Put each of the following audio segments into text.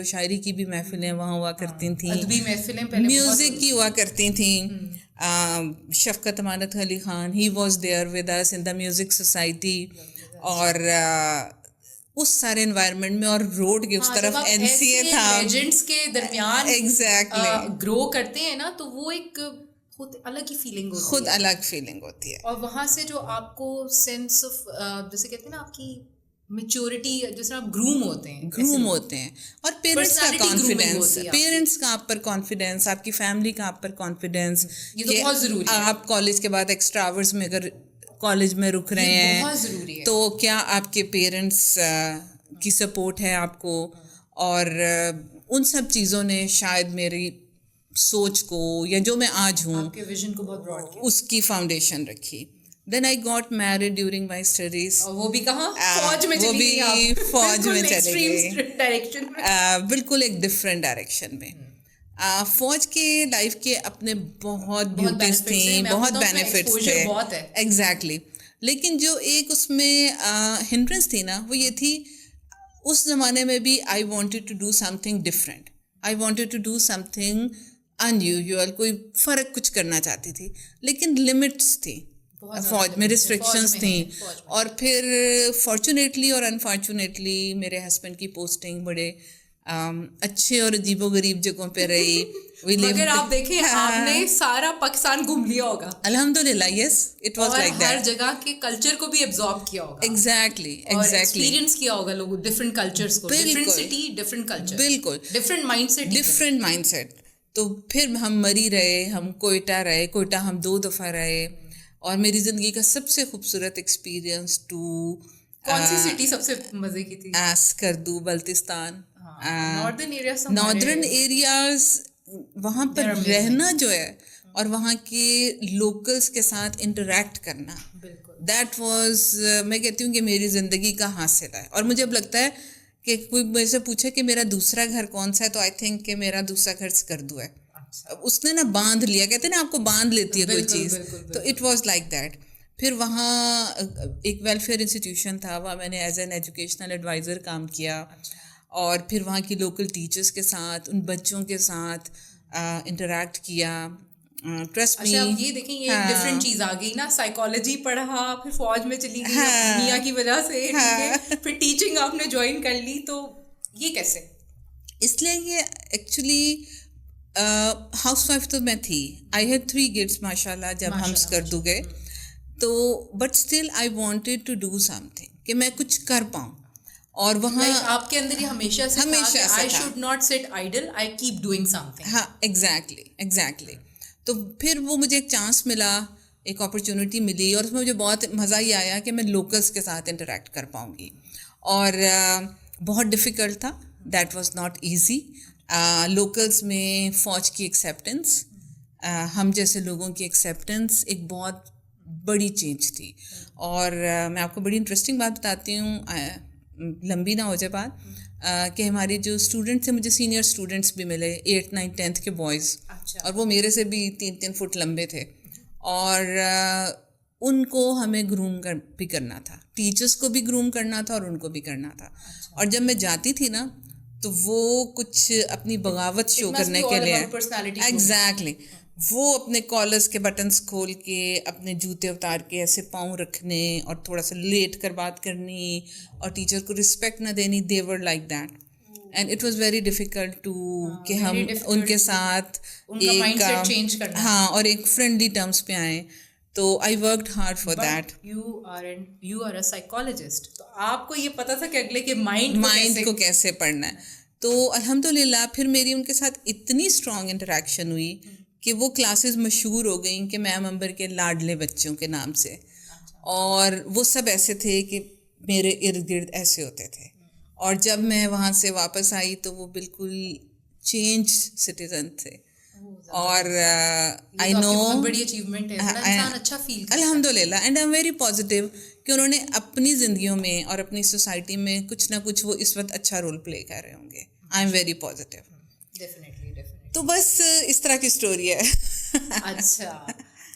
شاعری کی بھی محفلیں وہاں ہوا کرتی تھیں, ادبی محفلیں, میوزک کی ہوا کرتی تھیں. Shafqat Amanat Ali Khan, he was there with us in the music society. اور اس سارے انوائرمنٹ میں, اور روڈ کے اس طرف این سی اے تھا. لیجنڈس کے درمیان ایگزیکٹلی گرو کرتے ہیں نا, تو وہ ایک خود الگ ہی فیلنگ ہوتی ہے, خود الگ فیلنگ ہوتی ہے. اور وہاں سے جو آپ کو سینس آف جیسے کہتے ہیں نا آپ کی میچورٹی, جس طرح آپ گروم ہوتے ہیں, اور پیرنٹس کا کانفیڈینس, پیرنٹس کا آپ پر کانفیڈینس, آپ کی فیملی کا آپ پر کانفیڈینس, یہ تو بہت ضروری ہے. آپ کالج کے بعد ایکسٹرا آورس میں اگر کالج میں رک رہے ہیں بہت ضروری ہے, تو کیا آپ کے پیرنٹس کی سپورٹ ہے آپ کو. اور ان سب چیزوں نے شاید میری سوچ کو, یا جو میں آج ہوں, آپ کے ویژن کو بہت براڈ کیا, اس کی فاؤنڈیشن رکھی. Then I got married during my studies. وہ بھی کہاں, فوج میں چلی گئی آپ, فوج میں چلی گئی, ڈائریکشن بالکل ایک ڈفرینٹ ڈائریکشن میں. فوج کے لائف کے اپنے بہت بیوٹیز تھیں, بہت بینیفٹس تھے. ایگزیکٹلی. لیکن جو ایک اس میں ہنڈرنس تھی نا, وہ یہ تھی اس زمانے میں بھی I wanted to do something different, I wanted to do something unusual, کوئی فرق کچھ کرنا چاہتی تھی, لیکن لمٹس تھیں فوج میں, ریسٹرکشنس تھیں. اور پھر فارچونیٹلی اور انفارچونیٹلی میرے ہسبینڈ کی پوسٹنگ بڑے اچھے اور عجیب و غریب جگہوں پہ رہی. مگر آپ دیکھیں, آپ نے سارا پاکستان گھوم لیا ہوگا الحمد للہ. یس, اٹ واز لائک دیٹ. ہر جگہ کے کلچر کو بھی ابزارب کیا ہوگا. ایگزیکٹلی ایکسپیرینس کیا ہوگا لوگوں, ڈفرنٹ کلچرس کو, ڈفرنٹ سٹی, ڈفرنٹ کلچر, بالکل ڈفرنٹ مائنڈ سیٹ. تو پھر ہم مری رہے, ہم کوئٹہ رہے, کوئٹہ ہم 2 دفعہ رہے. اور میری زندگی کا سب سے خوبصورت ایکسپیرئنس کون سی سٹی سب سے مزے کی تھی؟ Skardu, Baltistan, northern areas. وہاں پر رہنا جو ہے اور وہاں کے لوکلس کے ساتھ انٹریکٹ کرنا, دیٹ واز, میں کہتی ہوں کہ میری زندگی کا حاصل ہے. اور مجھے اب لگتا ہے کہ کوئی مجھ سے پوچھے کہ میرا دوسرا گھر کون سا ہے, تو آئی تھنک کہ میرا دوسرا گھر اسکردو ہے. اس نے نا باندھ لیا, کہتے ہیں نا آپ کو باندھ لیتی ہے کوئی چیز, تو اٹ واز لائک دیٹ. پھر وہاں ایک ویلفیئر انسٹیٹیوشن تھا, وہاں میں نے ایز این ایجوکیشنل ایڈوائزر کام کیا. اور پھر وہاں کی لوکل ٹیچرس کے ساتھ, ان بچوں کے ساتھ انٹریکٹ کیا. ٹرسٹ می, یہ دیکھیں یہ ڈفرنٹ چیز آ گئی نا, سائیکالوجی پڑھا, پھر فوج میں چلی گئی میاں کی وجہ سے, پھر ٹیچنگ آپ نے جوائن کر لی, تو یہ کیسے؟ اس لیے کہ ایکچولی ہاؤس وائف تو میں تھی, آئی ہیڈ 3 kids ماشاء اللہ جب ہم اسکردو گئے. تو but still I wanted to do something, کہ میں کچھ کر پاؤں. اور وہاں آپ کے اندر یہ ہمیشہ سے I should not sit idle, I keep doing something. ہاں ایگزیکٹلی. تو پھر وہ مجھے ایک چانس ملا, ایک اپرچونیٹی ملی, اور اس میں مجھے بہت مزہ ہی آیا کہ میں لوکلس کے ساتھ انٹریکٹ کر پاؤں گی. اور بہت ڈیفیکلٹ تھا, that was not easy. Locals میں فوج کی ایکسیپٹنس, ہم جیسے لوگوں کی ایکسیپٹنس ایک بہت بڑی چینج تھی. اور میں آپ کو بڑی انٹرسٹنگ بات بتاتی ہوں, لمبی نہ ہو جائے بات, کہ ہماری جو اسٹوڈنٹس ہیں, مجھے سینئر اسٹوڈنٹس بھی ملے 8th 9th 10th کے بوائز, اور وہ میرے سے بھی 3 فٹ لمبے تھے. اور ان کو ہمیں گروم بھی کرنا تھا, ٹیچرس کو بھی گروم کرنا تھا اور ان کو بھی کرنا تھا. اور جب میں جاتی تھی نا, تو وہ کچھ اپنی بغاوت شو کرنے کے لیے, ایگزیکٹلی, وہ اپنے کالرس کے بٹنس کھول کے, اپنے جوتے اتار کے ایسے پاؤں رکھنے, اور تھوڑا سا لیٹ کر بات کرنی, اور ٹیچر کو رسپیکٹ نہ دینی. They were like that, and it was very difficult to کہ ہم ان کے ساتھ ایک اور ایک فرینڈلی ٹرمس پہ آئیں. تو I worked hard for that. You are a psychologist, تو آپ کو یہ پتا تھا کہ اگلے کے مائنڈ کو کیسے پڑھنا ہے. تو الحمد للہ پھر میری ان کے ساتھ اتنی اسٹرانگ انٹریکشن ہوئی کہ وہ کلاسز مشہور ہو گئیں کہ میم امبر کے لاڈلے بچوں کے نام سے. اور وہ سب ایسے تھے کہ میرے ارد گرد ایسے ہوتے تھے. اور جب میں وہاں سے واپس آئی تو وہ بالکل چینج سٹیزن تھے. اور آئی نو بڑی اچیومنٹ ہے, انسان اچھا فیل کرتا ہے الحمد للہ. And I am very positive کہ انہوں نے اپنی زندگیوں میں اور اپنی سوسائٹی میں کچھ نہ کچھ وہ اس وقت اچھا رول پلے کر رہے ہوں گے. I am very positive. تو بس اس طرح کی اسٹوری ہے. اچھا,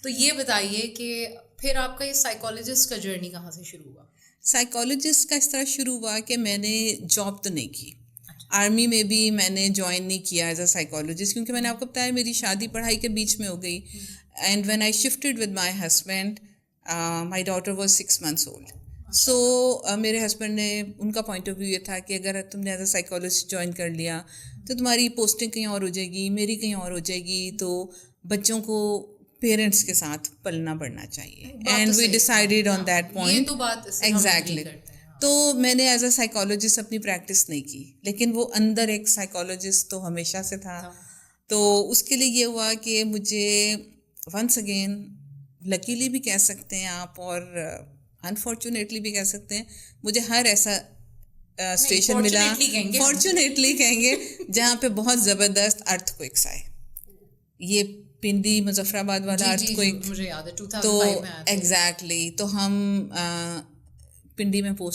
تو یہ بتائیے کہ پھر آپ کا یہ سائیکالوجسٹ کا جرنی کہاں سے شروع ہوا؟ سائیکالوجسٹ کا اس طرح شروع ہوا کہ میں نے جاب تو نہیں کی, آرمی میں بھی میں نے جوائن نہیں کیا ایز اے سائیکالوجسٹ کیونکہ میں نے آپ کو بتایا میری شادی پڑھائی کے بیچ میں ہو گئی. And when I shifted with my husband my daughter was 6 months old. سو میرے ہسبینڈ نے ان کا پوائنٹ آف ویو یہ تھا کہ اگر تم نے ایز اے سائیکالوجسٹ جوائن کر لیا تو تمہاری پوسٹنگ کہیں اور ہو جائے گی, میری کہیں اور ہو جائے گی, تو بچوں کو پیرنٹس کے ساتھ پلنا پڑنا چاہیے. And we decided on that point. Exactly. تو میں نے ایز اے سائیکالوجسٹ اپنی پریکٹس نہیں کی, لیکن وہ اندر ایک سائیکالوجسٹ تو ہمیشہ سے تھا. تو اس کے لیے یہ ہوا کہ مجھے ونس اگین لکیلی بھی کہہ سکتے ہیں آپ اور انفارچونیٹلی بھی کہہ سکتے ہیں, مجھے ہر ایسا اسٹیشن ملا, فارچونیٹلی کہیں گے, جہاں پہ بہت زبردست ارتھ کوئکس آئے. یہ پنڈی مظفر آباد والا ارتھ کوئک, تو ایگزیکٹلی تو ہم پنڈی میں پوسٹ